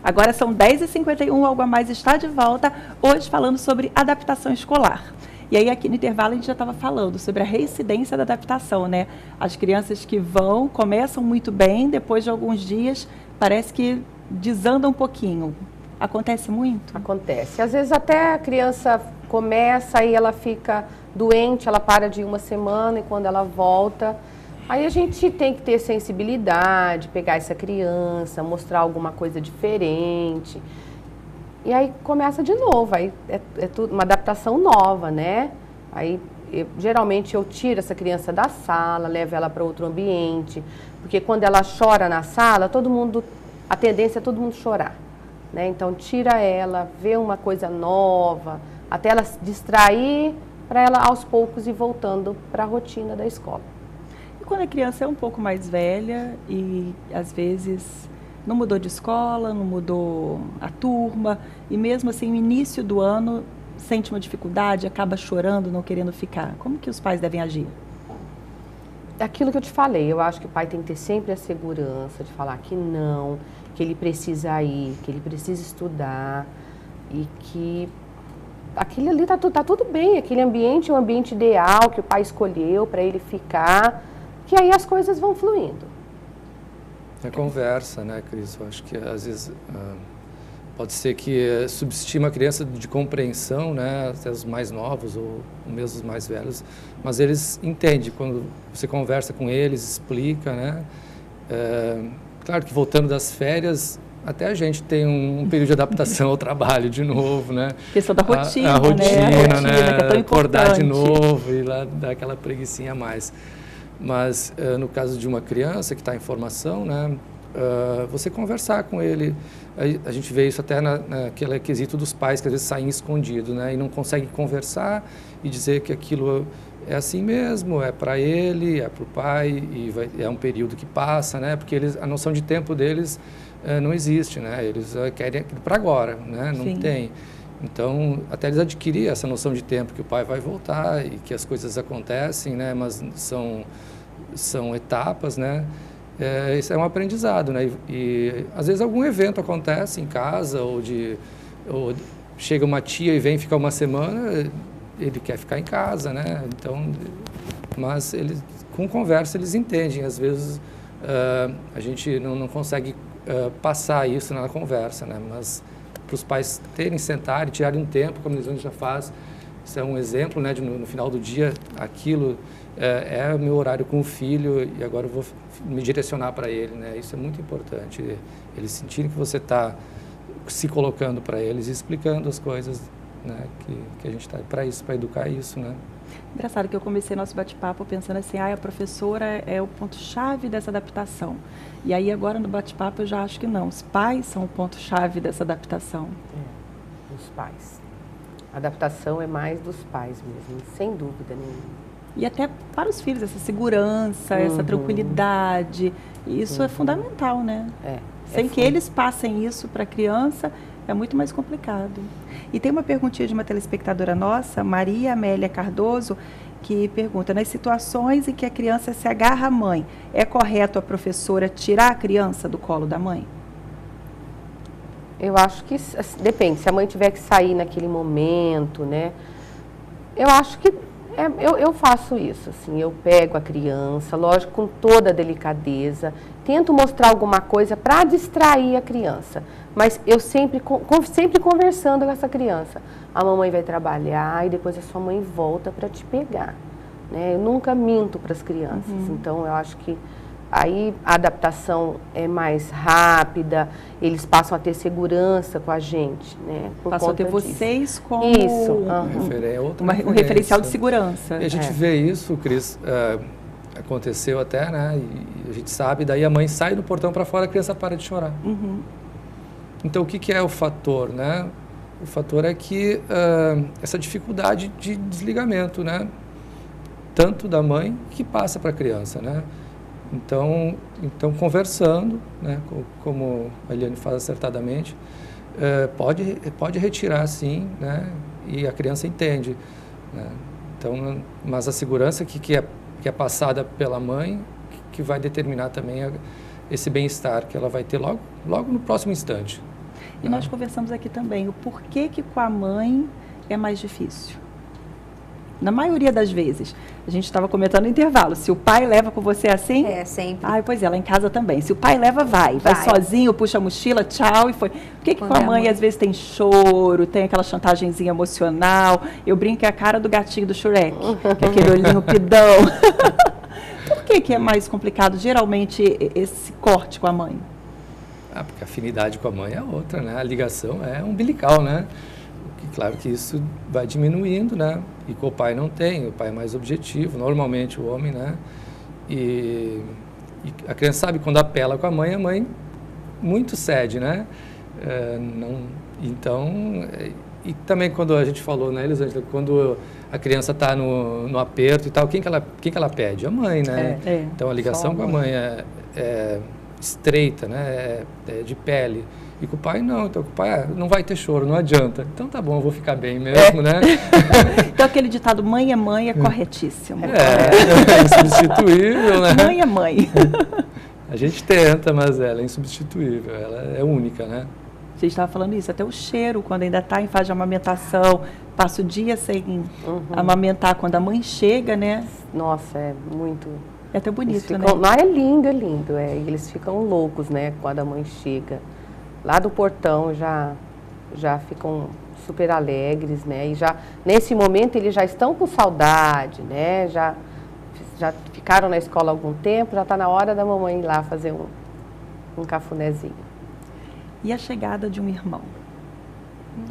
Agora são 10h51, o Algo a Mais está de volta, hoje falando sobre adaptação escolar. E aí aqui no intervalo a gente já estava falando sobre a reincidência da adaptação, né? As crianças que começam muito bem, depois de alguns dias parece que desanda um pouquinho. Acontece muito? Acontece. Às vezes até a criança começa e ela fica doente, ela para de uma semana e quando ela volta, aí a gente tem que ter sensibilidade, pegar essa criança, mostrar alguma coisa diferente. E aí começa de novo, aí é tudo uma adaptação nova, né? Aí geralmente eu tiro essa criança da sala, levo ela para outro ambiente, porque quando ela chora na sala, a tendência é todo mundo chorar, né? Então tira ela, vê uma coisa nova, até ela se distrair, para ela aos poucos ir voltando para a rotina da escola. E quando a criança é um pouco mais velha e às vezes não mudou de escola, não mudou a turma, e mesmo assim, no início do ano, sente uma dificuldade, acaba chorando, não querendo ficar. Como que os pais devem agir? Aquilo que eu te falei, eu acho que o pai tem que ter sempre a segurança de falar que não, que ele precisa ir, que ele precisa estudar e que aquilo ali tá tudo bem, aquele ambiente é o ambiente ideal que o pai escolheu para ele ficar, que aí as coisas vão fluindo. É conversa, né, Cris? Eu acho que às vezes pode ser que subestima a criança de compreensão, né, até os mais novos ou mesmo os mais velhos, mas eles entendem quando você conversa com eles, explica, né? Claro que voltando das férias, até a gente tem um período de adaptação ao trabalho de novo, né? Questão da rotina, a rotina, né? Que é tão Acordar importante. de novo e lá dar aquela preguicinha a mais. Mas no caso de uma criança que está em formação, né, você conversar com ele, a gente vê isso até naquele quesito dos pais que às vezes saem escondidos, né, e não conseguem conversar e dizer que aquilo é assim mesmo, é para ele, é para o pai e é um período que passa, né, porque a noção de tempo deles não existe, né, eles querem aquilo para agora, né, não Sim. tem. Então, até eles adquirirem essa noção de tempo que o pai vai voltar e que as coisas acontecem, né? Mas são etapas, né? Isso é um aprendizado, né? E às vezes algum evento acontece em casa ou chega uma tia e vem ficar uma semana, ele quer ficar em casa, né? Então, mas com conversa eles entendem. Às vezes a gente não consegue passar isso na conversa, né? Mas para os pais sentarem, tirarem um tempo, como eles já faz. Isso é um exemplo, né, no final do dia, aquilo é o meu horário com o filho e agora eu vou me direcionar para ele, né? Isso é muito importante, eles sentirem que você está se colocando para eles e explicando as coisas, né, que a gente está para isso, para educar isso, né? Engraçado que eu comecei nosso bate-papo pensando assim, a professora é o ponto-chave dessa adaptação. E aí agora no bate-papo eu já acho que não, os pais são o ponto-chave dessa adaptação. Os pais. A adaptação é mais dos pais mesmo, sem dúvida nenhuma. E até para os filhos, essa segurança, essa tranquilidade, isso é fundamental, né? Sem que eles passem isso para a criança, é muito mais complicado. E tem uma perguntinha de uma telespectadora nossa, Maria Amélia Cardoso, que pergunta, nas situações em que a criança se agarra à mãe, é correto a professora tirar a criança do colo da mãe? Eu acho que depende, se a mãe tiver que sair naquele momento, né? Eu acho que eu faço isso, assim, eu pego a criança, lógico, com toda a delicadeza, tento mostrar alguma coisa para distrair a criança, mas eu sempre conversando com essa criança. A mamãe vai trabalhar e depois a sua mãe volta para te pegar, né? Eu nunca minto para as crianças, então eu acho que aí a adaptação é mais rápida, eles passam a ter segurança com a gente, né? Passam a ter vocês como um referencial de segurança. E a gente vê isso, Cris, aconteceu até, né? E a gente sabe, daí a mãe sai do portão para fora, a criança para de chorar. Então, o que é o fator, né? O fator é que essa dificuldade de desligamento, né? Tanto da mãe que passa para a criança, né? Então conversando, né, como a Eliane faz acertadamente, pode retirar sim, né, e a criança entende, né? Então, mas a segurança que é passada pela mãe, que vai determinar também esse bem-estar que ela vai ter logo no próximo instante. E nós conversamos aqui também o porquê que com a mãe é mais difícil. Na maioria das vezes, a gente estava comentando no intervalo, se o pai leva com você assim... É, sempre. Pois é, lá em casa também. Se o pai leva, vai sozinho, puxa a mochila, tchau, e foi. Por que com a mãe, às vezes, tem choro, tem aquela chantagemzinha emocional? Eu brinco que é a cara do gatinho do Shrek, que é aquele olhinho pidão. Por que é mais complicado, geralmente, esse corte com a mãe? Porque a afinidade com a mãe é outra, né? A ligação é umbilical, né? Claro que isso vai diminuindo, né? E com o pai não tem, o pai é mais objetivo, normalmente o homem, né? E a criança sabe quando apela com a mãe muito cede, né? E também quando a gente falou, né, Elisângela, quando a criança está no aperto e tal, quem que ela pede? A mãe, né? Então a ligação com a mãe é estreita, né? É de pele. E com o pai não, então com o pai não vai ter choro, não adianta. Então tá bom, eu vou ficar bem mesmo, né? Então aquele ditado mãe é corretíssimo. É insubstituível, né? Mãe é mãe. A gente tenta, mas ela é insubstituível, ela é única, né? A gente estava falando isso, até o cheiro, quando ainda está em fase de amamentação, passa o dia sem amamentar, quando a mãe chega, né? Nossa, é muito... É até bonito, né? Não, é lindo, é lindo. Eles ficam loucos, né, quando a mãe chega. Lá do portão já ficam super alegres, né? E já, nesse momento, eles já estão com saudade, né? Já ficaram na escola há algum tempo, já está na hora da mamãe ir lá fazer um cafunézinho. E a chegada de um irmão?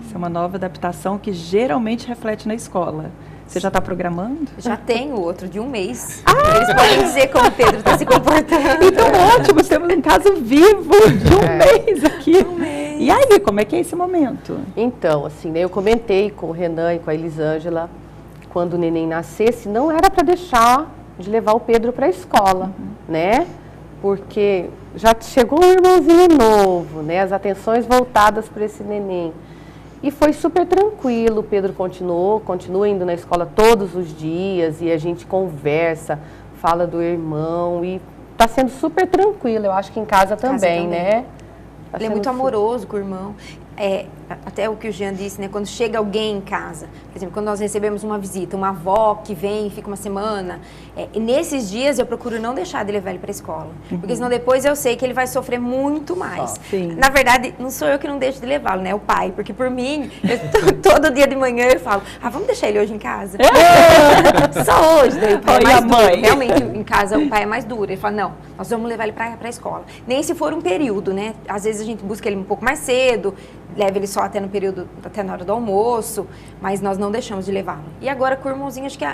Isso é uma nova adaptação que geralmente reflete na escola. Você já está programando? Já tenho outro de 1 mês. Eles podem dizer como o Pedro está se comportando. Então, ótimo, temos um caso vivo de 1 mês aqui. 1 mês. E aí, como é que é esse momento? Então, assim, né, eu comentei com o Renan e com a Elisângela, quando o neném nascesse, não era para deixar de levar o Pedro para a escola, né? Porque já chegou um irmãozinho novo, né? As atenções voltadas para esse neném. E foi super tranquilo, o Pedro continua indo na escola todos os dias e a gente conversa, fala do irmão e está sendo super tranquilo, eu acho que em casa também, né? Ele é muito amoroso com o irmão. Até o que o Jean disse, né? Quando chega alguém em casa, por exemplo, quando nós recebemos uma visita, uma avó que vem e fica uma semana, e nesses dias eu procuro não deixar de levar ele para a escola, porque senão depois eu sei que ele vai sofrer muito mais. Na verdade, não sou eu que não deixo de levá-lo, né? É o pai, porque por mim, todo dia de manhã eu falo, vamos deixar ele hoje em casa. Só hoje, daí o pai é mais duro. Realmente, em casa o pai é mais duro. Ele fala, não, nós vamos levar ele para a escola. Nem se for um período, né? Às vezes a gente busca ele um pouco mais cedo, leva ele só até no período, até na hora do almoço, mas nós não deixamos de levá-lo. E agora com o irmãozinho, acho que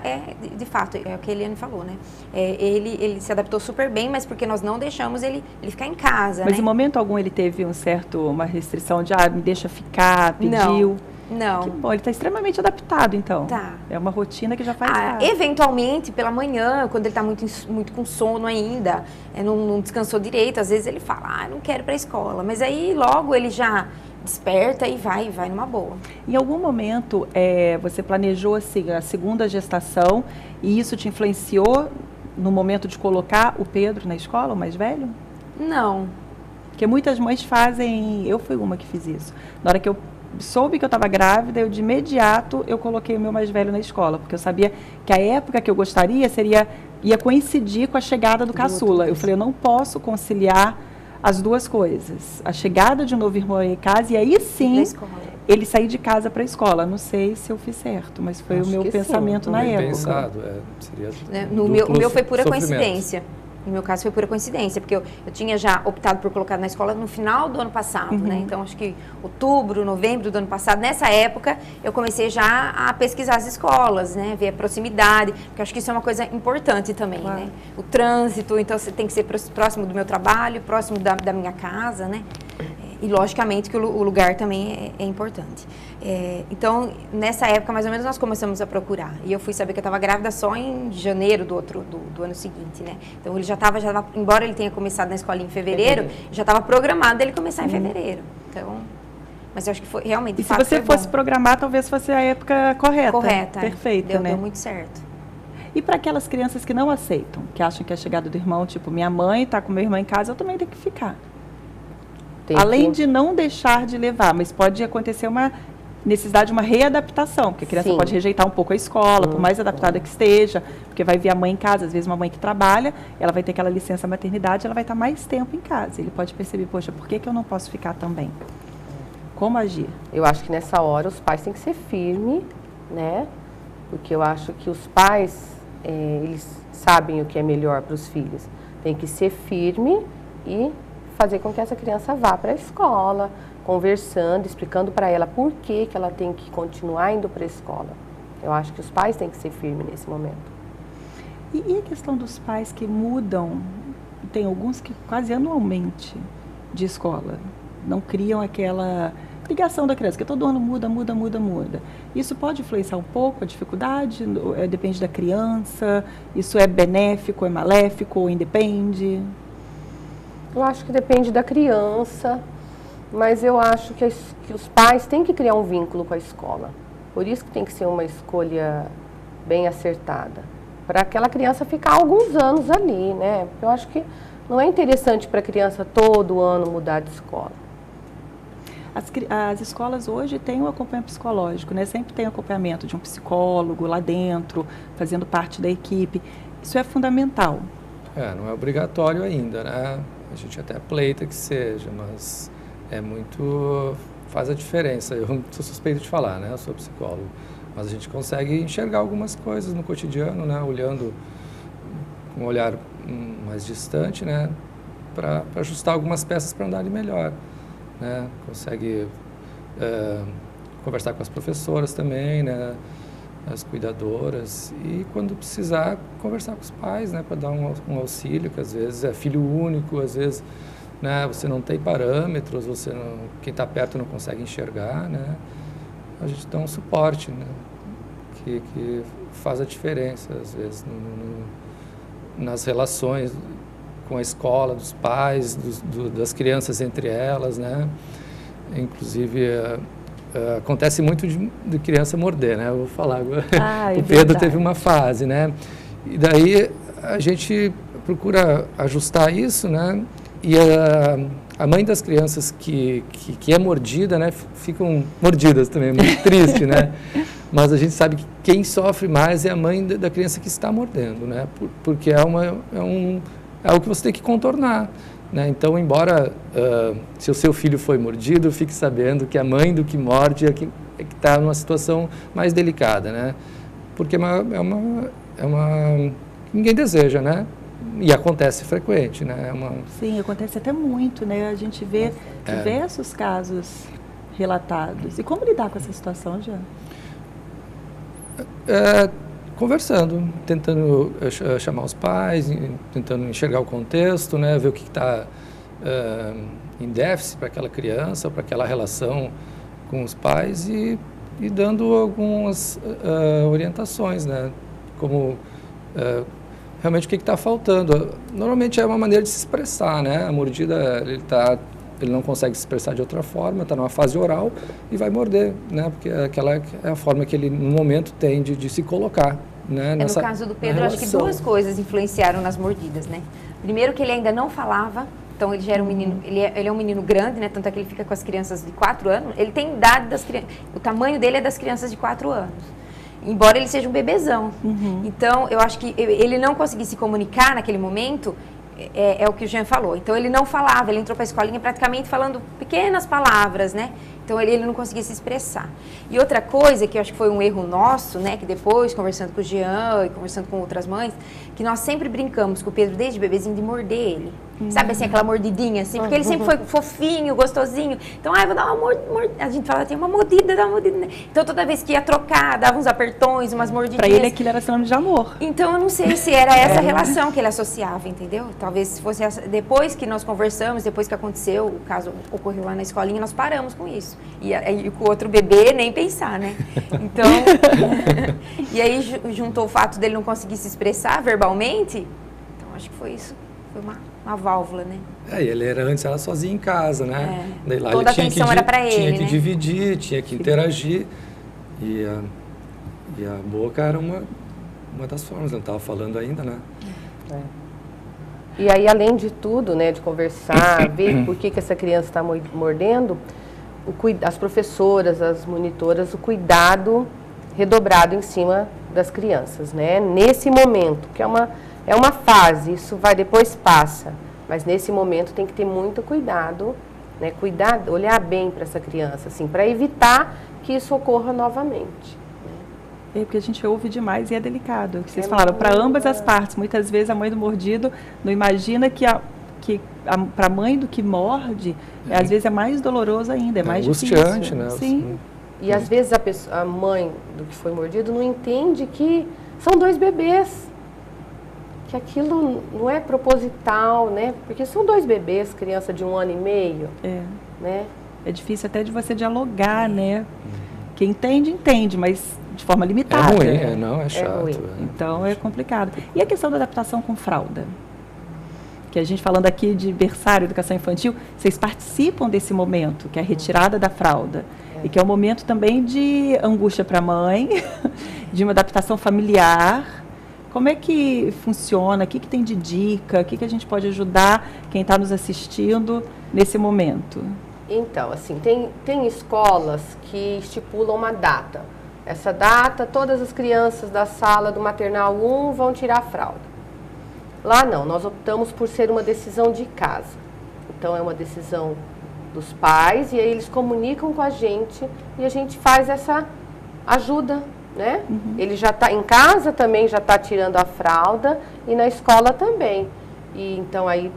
de fato, é o que a Eliane falou, né? Ele se adaptou super bem, mas porque nós não deixamos ele ficar em casa, Mas né? em momento algum ele teve uma restrição de, me deixa ficar, pediu? Não. Que bom, ele está extremamente adaptado, então. Tá. É uma rotina que já faz parte. Eventualmente, pela manhã, quando ele está muito com sono ainda, não descansou direito, às vezes ele fala, não quero ir para a escola. Mas aí logo ele já desperta e vai numa boa. Em algum momento, você planejou assim, a segunda gestação e isso te influenciou no momento de colocar o Pedro na escola, o mais velho? Não. Porque muitas mães fazem, eu fui uma que fiz isso. Na hora que eu soube que eu estava grávida, de imediato eu coloquei o meu mais velho na escola, porque eu sabia que a época que eu gostaria ia coincidir com a chegada do caçula. Eu falei, eu não posso conciliar as duas coisas. A chegada de um novo irmão em casa e aí sim ele sair de casa para a escola. Não sei se eu fiz certo, mas foi o meu pensamento na época. Pensado, seria o meu foi pura coincidência. No meu caso foi pura coincidência, porque eu tinha já optado por colocar na escola no final do ano passado, né? Então, acho que outubro, novembro do ano passado, nessa época, eu comecei já a pesquisar as escolas, né? Ver a proximidade, porque acho que isso é uma coisa importante também, né? O trânsito, então, você tem que ser próximo do meu trabalho, próximo da minha casa, né? E, logicamente, que o lugar também é importante. Então, nessa época, mais ou menos, nós começamos a procurar. E eu fui saber que eu estava grávida só em janeiro do ano seguinte, né? Então, ele já estava, embora ele tenha começado na escolinha em fevereiro, já estava programado ele começar em fevereiro. Então, mas eu acho que foi realmente... E se você fosse programar, talvez fosse a época correta. Correta. Perfeita, né? Deu muito certo. E para aquelas crianças que não aceitam, que acham que a chegada do irmão, tipo, minha mãe está com meu irmão em casa, eu também tenho que ficar. Além de não deixar de levar, mas pode acontecer uma necessidade de uma readaptação, porque a criança pode rejeitar um pouco a escola, por mais adaptada que esteja, porque vai ver a mãe em casa, às vezes uma mãe que trabalha, ela vai ter aquela licença maternidade, ela vai estar mais tempo em casa. Ele pode perceber, poxa, por que eu não posso ficar também? Como agir? Eu acho que nessa hora os pais têm que ser firmes, né? Porque eu acho que os pais, eles sabem o que é melhor para os filhos. Tem que ser firme e fazer com que essa criança vá para a escola, conversando, explicando para ela por que ela tem que continuar indo para a escola. Eu acho que os pais têm que ser firmes nesse momento. E a questão dos pais que mudam, tem alguns que quase anualmente de escola, não criam aquela ligação da criança, que todo ano muda. Isso pode influenciar um pouco a dificuldade? Depende da criança? Isso é benéfico, é maléfico, ou independe? Eu acho que depende da criança, mas eu acho que os pais têm que criar um vínculo com a escola. Por isso que tem que ser uma escolha bem acertada, para aquela criança ficar alguns anos ali, né? Eu acho que não é interessante para a criança todo ano mudar de escola. As escolas hoje têm um acompanhamento psicológico, né? Sempre tem acompanhamento de um psicólogo lá dentro, fazendo parte da equipe. Isso é fundamental. Não é obrigatório ainda, né? A gente até pleita que seja, mas faz a diferença. Eu não sou suspeito de falar, né? Eu sou psicólogo, mas a gente consegue enxergar algumas coisas no cotidiano, né? Olhando com um olhar mais distante, né? Para ajustar algumas peças para andarem melhor. Né? Consegue conversar com as professoras também, né? As cuidadoras, e quando precisar conversar com os pais, né? Para dar um auxílio, que às vezes é filho único, às vezes, né? Você não tem parâmetros, quem está perto não consegue enxergar, né? A gente dá um suporte, né? que faz a diferença às vezes nas relações com a escola, dos pais, das crianças entre elas, né? Inclusive, acontece muito de criança morder, né? Eu vou falar agora. O Pedro teve uma fase, né? E daí a gente procura ajustar isso, né? E a mãe das crianças que é mordida, né? Ficam mordidas também, muito triste, né? Mas a gente sabe que quem sofre mais é a mãe da criança que está mordendo, né? Porque é algo que você tem que contornar, né? Então, embora se o seu filho foi mordido, fique sabendo que a mãe do que morde é que está numa situação mais delicada, né? Porque ninguém deseja, né? E acontece frequente, né? Sim, acontece até muito, né? A gente vê diversos casos relatados. E como lidar com essa situação, Jean? Conversando, tentando chamar os pais, tentando enxergar o contexto, né, ver o que está em déficit para aquela criança, para aquela relação com os pais e dando algumas orientações, né, como realmente o que está faltando. Normalmente é uma maneira de se expressar, né, a mordida ele não consegue se expressar de outra forma, está numa fase oral e vai morder, né? Porque aquela é a forma que ele, no momento, tem de se colocar, né? No caso do Pedro, acho que duas coisas influenciaram nas mordidas, né? Primeiro, que ele ainda não falava, então ele já era um menino, ele é um menino grande, né? Tanto é que ele fica com as crianças de 4 anos, ele tem idade das crianças, o tamanho dele é das crianças de 4 anos. Embora ele seja um bebezão. Então, eu acho que ele não conseguir se comunicar naquele momento, é o que o Jean falou. Então, ele não falava, ele entrou para a escolinha praticamente falando pequenas palavras, né? Então, ele não conseguia se expressar. E outra coisa, que eu acho que foi um erro nosso, né? Que depois, conversando com o Jean e conversando com outras mães, que nós sempre brincamos com o Pedro, desde bebezinho, de morder ele. Sabe assim, aquela mordidinha, assim? Porque ele sempre foi fofinho, gostosinho. Então, eu vou dar uma mordida. A gente fala, tem uma mordida, dá uma mordida. Né? Então, toda vez que ia trocar, dava uns apertões, umas mordidinhas. Para ele, aquilo era sinônimo de amor. Então, eu não sei se era essa relação que ele associava, entendeu? Talvez se fosse essa. Depois que nós conversamos, depois que aconteceu, o caso ocorreu lá na escolinha, nós paramos com isso. E com o outro bebê, nem pensar, né? Então, e aí juntou o fato dele não conseguir se expressar verbalmente. Então, acho que foi isso. Foi uma válvula, né? Ele antes era sozinho em casa, né? Daí lá toda a atenção era para ele, tinha que né? dividir, tinha que interagir. E a boca era uma das formas, eu não estava falando ainda, né? E aí, além de tudo, né, de conversar, ver por que essa criança está mordendo, as professoras, as monitoras, o cuidado redobrado em cima das crianças, né? Nesse momento, que é uma fase, isso vai depois passa, mas nesse momento tem que ter muito cuidado, né? Olhar bem para essa criança, assim, para evitar que isso ocorra novamente. É porque a gente ouve demais e é delicado. Vocês falaram, para ambas as partes. Muitas vezes a mãe do mordido não imagina que para a mãe do que morde, às vezes é mais doloroso ainda, é mais angustiante, difícil. Né? Sim. E às vezes a mãe do que foi mordido não entende que são 2 bebês. Que aquilo não é proposital, né? Porque são 2 bebês, criança de 1 ano e meio. Né? É difícil até de você dialogar, né? Quem entende, mas de forma limitada. É ruim, é chato. ruim. Então é complicado. E a questão da adaptação com fralda? Que a gente falando aqui de berçário, educação infantil, vocês participam desse momento, que é a retirada da fralda. E que é um momento também de angústia para a mãe, de uma adaptação familiar. Como é que funciona? O que tem de dica? O que a gente pode ajudar quem está nos assistindo nesse momento? Então, assim, tem escolas que estipulam uma data. Essa data, todas as crianças da sala do maternal 1 vão tirar a fralda. Lá não, nós optamos por ser uma decisão de casa. Então, é uma decisão dos pais e aí eles comunicam com a gente e a gente faz essa ajuda, né? Ele já está em casa também, já está tirando a fralda e na escola também. E então aí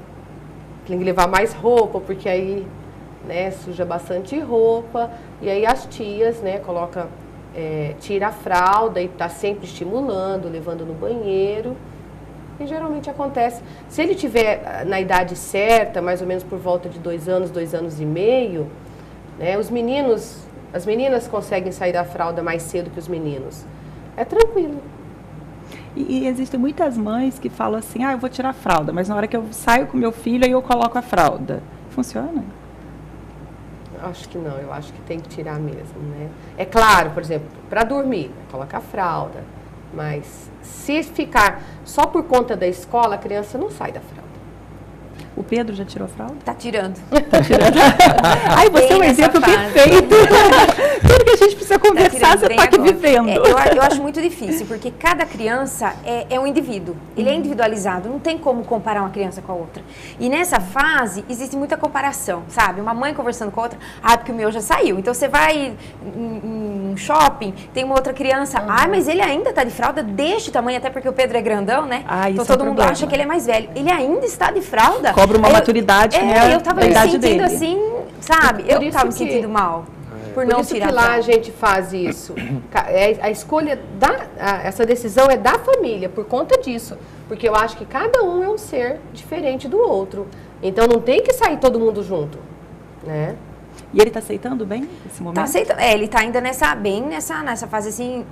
tem que levar mais roupa, porque aí, né, suja bastante roupa e aí as tias, né, tira a fralda e está sempre estimulando, levando no banheiro. E geralmente acontece, se ele tiver na idade certa, mais ou menos por volta de 2 anos, 2 anos e meio, né, as meninas conseguem sair da fralda mais cedo que os meninos. É tranquilo. E existem muitas mães que falam assim, eu vou tirar a fralda, mas na hora que eu saio com meu filho, aí eu coloco a fralda. Funciona? Acho que não, eu acho que tem que tirar mesmo, né? É claro, por exemplo, para dormir, coloca a fralda, mas se ficar só por conta da escola, a criança não sai da fralda. O Pedro já tirou a fralda? Tá tirando. Ai, você é um exemplo perfeito. Tudo que a gente precisa conversar, você está aqui vivendo. Eu acho muito difícil, porque cada criança é um indivíduo. Ele é individualizado, não tem como comparar uma criança com a outra. E nessa fase, existe muita comparação, sabe? Uma mãe conversando com a outra, porque o meu já saiu. Então, você vai em um shopping, tem uma outra criança, mas ele ainda está de fralda deste tamanho, até porque o Pedro é grandão, né? Então, todo mundo acha que ele é mais velho. Ele ainda está de fralda. Cobra uma maturidade que é eu tava me sentindo assim, sabe? Eu tava me sentindo mal por não tirar. Por isso que lá a gente faz isso. A escolha essa decisão é da família, por conta disso. Porque eu acho que cada um é um ser diferente do outro. Então não tem que sair todo mundo junto, né? E ele está aceitando bem esse momento? Está aceitando. Ele está ainda nessa fase assim,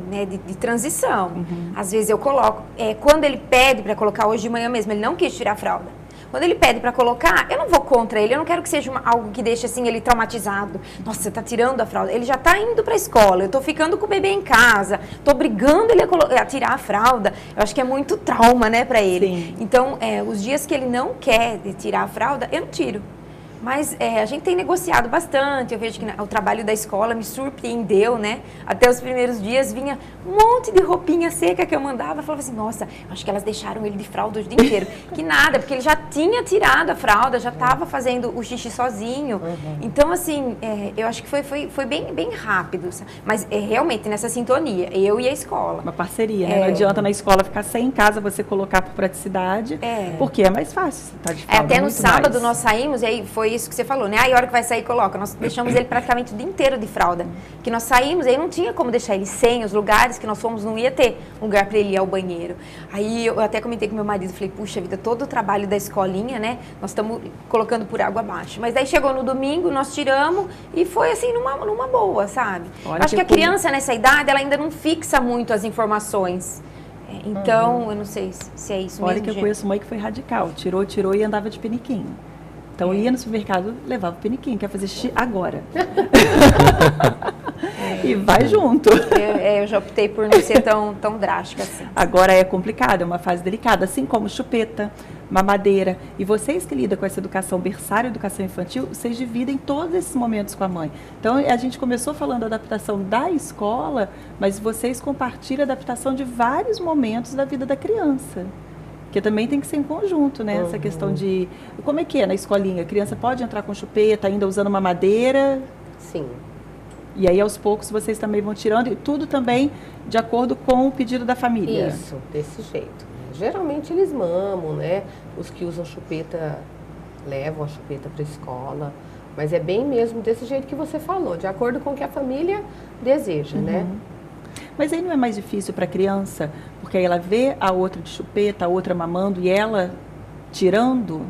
né, de transição. Às vezes eu coloco. Quando ele pede para colocar, hoje de manhã mesmo, ele não quis tirar a fralda. Quando ele pede para colocar, eu não vou contra ele, eu não quero que seja algo que deixe assim ele traumatizado. Nossa, você tá tirando a fralda. Ele já tá indo para a escola, eu tô ficando com o bebê em casa, tô obrigando ele a tirar a fralda. Eu acho que é muito trauma, né, para ele. Sim. Então, os dias que ele não quer tirar a fralda, eu não tiro. Mas a gente tem negociado bastante, eu vejo que o trabalho da escola me surpreendeu, né? Até os primeiros dias vinha um monte de roupinha seca que eu mandava, eu falava assim, nossa, acho que elas deixaram ele de fralda o dia inteiro. Que nada, porque ele já tinha tirado a fralda, já estava fazendo o xixi sozinho. Então, assim, eu acho que foi bem rápido. Mas realmente nessa sintonia, eu e a escola. Uma parceria, né? Não adianta na escola ficar sem em casa, você colocar por praticidade, porque é mais fácil. Você tá de fralda, até no sábado mais. Nós saímos, e aí foi isso que você falou, né? Aí a hora que vai sair, coloca. Nós deixamos ele praticamente o dia inteiro de fralda. Que nós saímos, aí não tinha como deixar ele sem. Os lugares que nós fomos, não ia ter lugar para ele ir ao banheiro. Aí eu até comentei com meu marido, falei, puxa vida, todo o trabalho da escolinha, né? Nós estamos colocando por água abaixo. Mas daí chegou no domingo, nós tiramos e foi assim, numa boa, sabe? Acho que a criança nessa idade, ela ainda não fixa muito as informações. Então, eu não sei se é isso mesmo. Olha que eu conheço mãe que foi radical. Tirou e andava de piniquinho. Então, ia no supermercado, levava o piniquinho, quer fazer xixi agora. e vai junto. Eu já optei por não ser tão drástica assim. Agora é complicado, é uma fase delicada, assim como chupeta, mamadeira. E vocês que lidam com essa educação berçária, educação infantil, vocês dividem todos esses momentos com a mãe. Então, a gente começou falando da adaptação da escola, mas vocês compartilham a adaptação de vários momentos da vida da criança. Que também tem que ser em conjunto, né? Essa questão de... Como é que é na escolinha? A criança pode entrar com chupeta, ainda usando mamadeira? Sim. E aí, aos poucos, vocês também vão tirando, e tudo também de acordo com o pedido da família. Isso, desse jeito. Geralmente eles mamam, né? Os que usam chupeta levam a chupeta para a escola. Mas é bem mesmo desse jeito que você falou, de acordo com o que a família deseja, né? Mas aí não é mais difícil para a criança, porque aí ela vê a outra de chupeta, a outra mamando e ela tirando,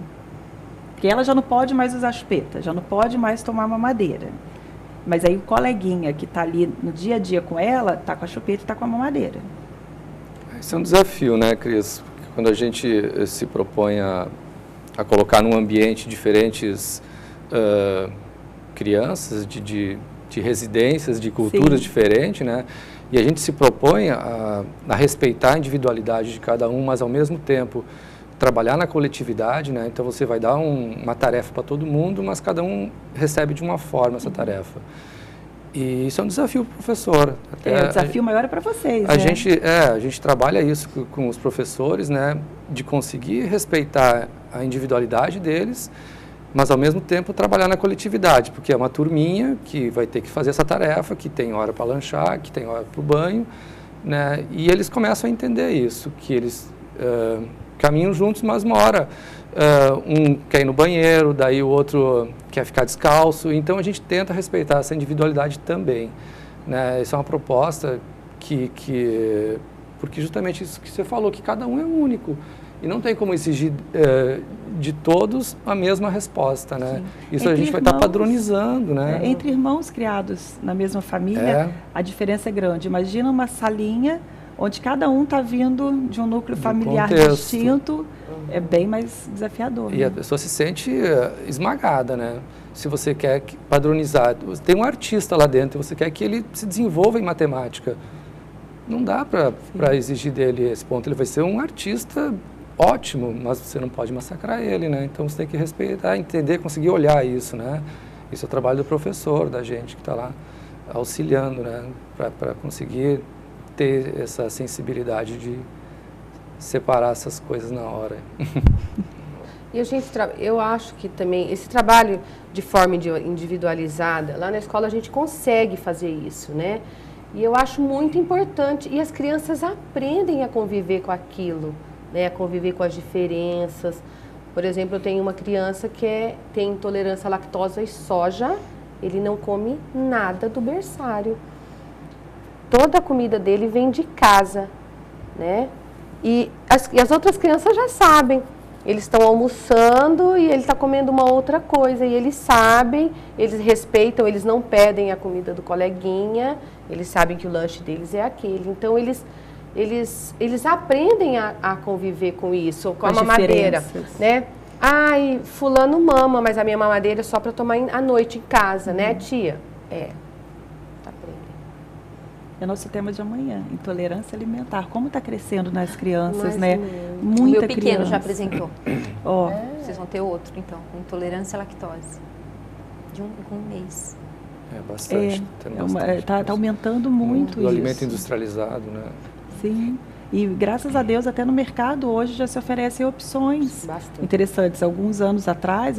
porque ela já não pode mais usar chupeta, já não pode mais tomar mamadeira. Mas aí o coleguinha que está ali no dia a dia com ela, está com a chupeta e está com a mamadeira. Esse é um desafio, né, Cris? Porque quando a gente se propõe a colocar num ambiente diferentes crianças de residências, de culturas diferentes, né? E a gente se propõe a respeitar a individualidade de cada um, mas ao mesmo tempo trabalhar na coletividade, né? Então você vai dar uma tarefa para todo mundo, mas cada um recebe de uma forma essa tarefa. E isso é um desafio para o professor. O desafio maior é para vocês, né? A gente trabalha isso com os professores, né? De conseguir respeitar a individualidade deles, mas ao mesmo tempo trabalhar na coletividade, porque é uma turminha que vai ter que fazer essa tarefa, que tem hora para lanchar, que tem hora para o banho, né? E eles começam a entender isso, que eles caminham juntos, mas uma hora um quer ir no banheiro, daí o outro quer ficar descalço, então a gente tenta respeitar essa individualidade também, né? Isso é uma proposta porque justamente isso que você falou, que cada um é único. E não tem como exigir de todos a mesma resposta, né? Sim. Isso a gente vai estar padronizando, né? Entre irmãos criados na mesma família, a diferença é grande. Imagina uma salinha onde cada um está vindo de um núcleo familiar distinto, é bem mais desafiador. E a pessoa se sente esmagada, né? Se você quer padronizar, tem um artista lá dentro, você quer que ele se desenvolva em matemática. Não dá para exigir dele esse ponto. Ele vai ser um artista ótimo, mas você não pode massacrar ele, né? Então você tem que respeitar, entender, conseguir olhar isso, né? Isso é o trabalho do professor, da gente que está lá auxiliando, né? Para conseguir ter essa sensibilidade de separar essas coisas na hora. E eu acho que também esse trabalho de forma individualizada, lá na escola a gente consegue fazer isso, né? E eu acho muito importante, e as crianças aprendem a conviver com aquilo, né? A conviver com as diferenças. Por exemplo, eu tenho uma criança que tem intolerância à lactose e soja, ele não come nada do berçário. Toda a comida dele vem de casa, né? E as outras crianças já sabem. Eles estão almoçando e ele está comendo uma outra coisa. E eles sabem, eles respeitam, eles não pedem a comida do coleguinha. Eles sabem que o lanche deles é aquele. Então, eles aprendem a conviver com isso, com a mamadeira, né? Ai, fulano mama, mas a minha mamadeira é só para tomar à noite em casa, né, tia? É nosso tema de amanhã, intolerância alimentar. Como está crescendo nas crianças, né? Muita o meu pequeno criança já apresentou. Vocês vão ter outro, então, com intolerância à lactose. Com um mês. Bastante. Está aumentando muito isso. O alimento industrializado, né? Sim. E graças a Deus, até no mercado hoje já se oferecem opções interessantes. Alguns anos atrás,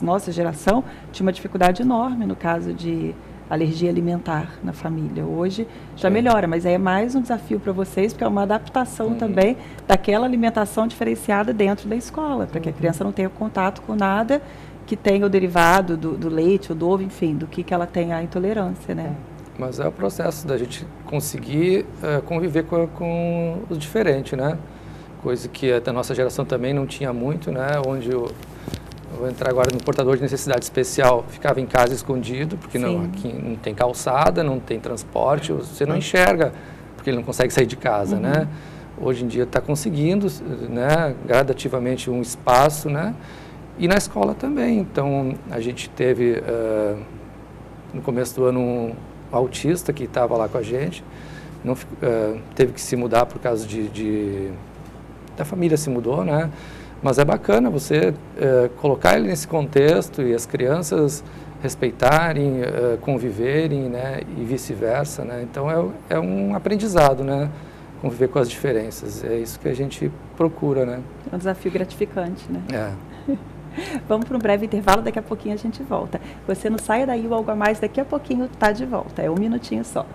nossa geração, tinha uma dificuldade enorme no caso de alergia alimentar na família. Hoje já melhora, mas aí é mais um desafio para vocês, porque é uma adaptação também daquela alimentação diferenciada dentro da escola, para que a criança não tenha contato com nada que tenha o derivado do leite ou do ovo, enfim, do que ela tenha a intolerância, né? Mas é o processo da gente conseguir conviver com os diferentes, né? Coisa que da nossa geração também não tinha muito, né? Onde eu vou entrar agora no portador de necessidade especial, ficava em casa escondido, porque aqui não tem calçada, não tem transporte, você não enxerga, porque ele não consegue sair de casa, né? Hoje em dia está conseguindo, né, gradativamente um espaço, né? E na escola também. Então, a gente teve, no começo do ano, autista que estava lá com a gente, não, teve que se mudar por causa da família se mudou, né? Mas é bacana você colocar ele nesse contexto e as crianças respeitarem, conviverem, né? E vice-versa, né? Então é um aprendizado, né? Conviver com as diferenças. É isso que a gente procura, né? É um desafio gratificante, né? É. Vamos para um breve intervalo, daqui a pouquinho a gente volta. Você não saia daí, o Algo a Mais daqui a pouquinho está de volta. É um minutinho só.